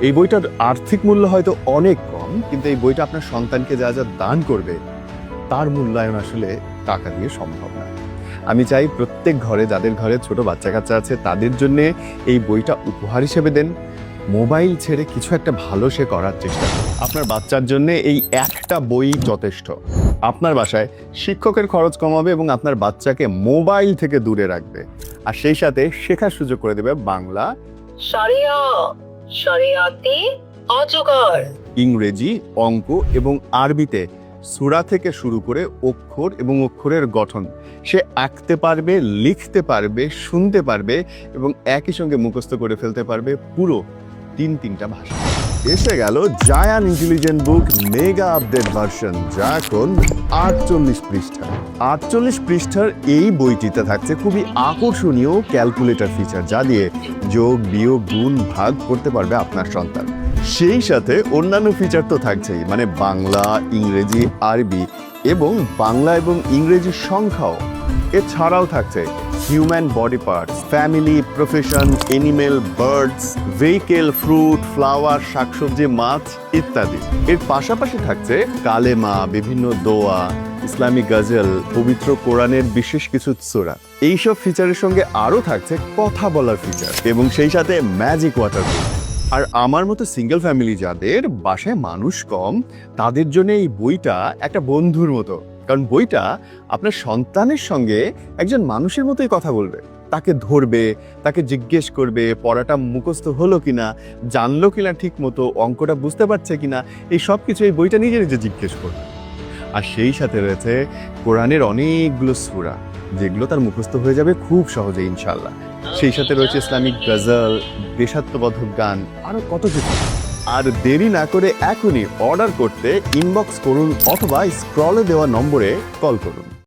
এই বইটার আর্থিক মূল্য হয়তো অনেক কম, কিন্তু এই বইটা আপনার সন্তানকে যা যা দান করবে তার মূল্যায়ন আসলে টাকা দিয়ে সম্ভব না। আমি চাই প্রত্যেক ঘরে, যাদের ঘরে ছোট বাচ্চা কাচ্চা আছে, তাদের জন্য এই বইটা উপহার হিসেবে দেন। মোবাইল ছেড়ে কিছু একটা ভালো সে করার চেষ্টা করুন। আপনার বাচ্চার জন্য এই একটা বই যথেষ্ট। আপনার বাসায় শিক্ষকের খরচ কমাবে এবং আপনার বাচ্চাকে মোবাইল থেকে দূরে রাখবে, আর সেই সাথে শেখার সুযোগ করে দেবে বাংলা, শরিয়া, শরিয়াতি, অজগর, ইংরেজি, অঙ্ক এবং আরবিতে সূরা থেকে শুরু করে অক্ষর এবং অক্ষরের গঠন সে আঁকতে পারবে, লিখতে পারবে, শুনতে পারবে এবং একই সঙ্গে মুখস্থ করে ফেলতে পারবে পুরো তিনটা ভাষা। এসে গেল জায়ান ইন্টেলিজেন্ট বুক মেগা আপডেট ভার্সন, যা এখন 48 পৃষ্ঠা। 48 পৃষ্ঠার এই বইটিতে থাকছে খুবই আকর্ষণীয় ক্যালকুলেটর ফিচার, যা দিয়ে যোগ, বিয়োগ, গুণ, ভাগ করতে পারবে আপনার সন্তান। সেই সাথে অন্যান্য ফিচার তো থাকছেই, মানে বাংলা, ইংরেজি, আরবি এবং বাংলা এবং ইংরেজি সংখ্যাও। এছাড়াও থাকছে human body parts, family, profession, animal, birds, vehicle, fruit, flower, শাকসবজি, মাছ ইত্যাদি। এর পাশাপাশি থাকছে কালেমা, বিভিন্ন দোয়া, ইসলামিক গজল, পবিত্র কোরআনের বিশেষ কিছু সূরা। এইসব ফিচারের সঙ্গে আরও থাকছে কথা বলার ফিচার এবং সেই সাথে ম্যাজিক ওয়াটার বুক। আর আমার মতো সিঙ্গেল ফ্যামিলি যাদের বাসায় মানুষ কম, তাদের জন্য এই বইটা একটা বন্ধুর মতো, কারণ বইটা আপনার সন্তানের সঙ্গে একজন মানুষের মতোই কথা বলবে। তাকে ধরবে, তাকে জিজ্ঞেস করবে পড়াটা মুখস্থ হলো কিনা, জানলো কিনা ঠিক মতো, অঙ্কটা বুঝতে পারছে কিনা, এই সব কিছু এই বইটা নিজে নিজে জিজ্ঞেস করবে। আর সেই সাথে রয়েছে কোরআনের অনেকগুলো সূরা, যেগুলো তার মুখস্থ হয়ে যাবে খুব সহজে ইনশাল্লাহ। সেই সাথে রয়েছে ইসলামিক গজল, দেশাত্মবোধক গান, আরো কত কিছু। আর দেরি না করে এখনই অর্ডার করতে ইনবক্স করুন অথবা স্ক্রলে দেওয়া নম্বরে কল করুন।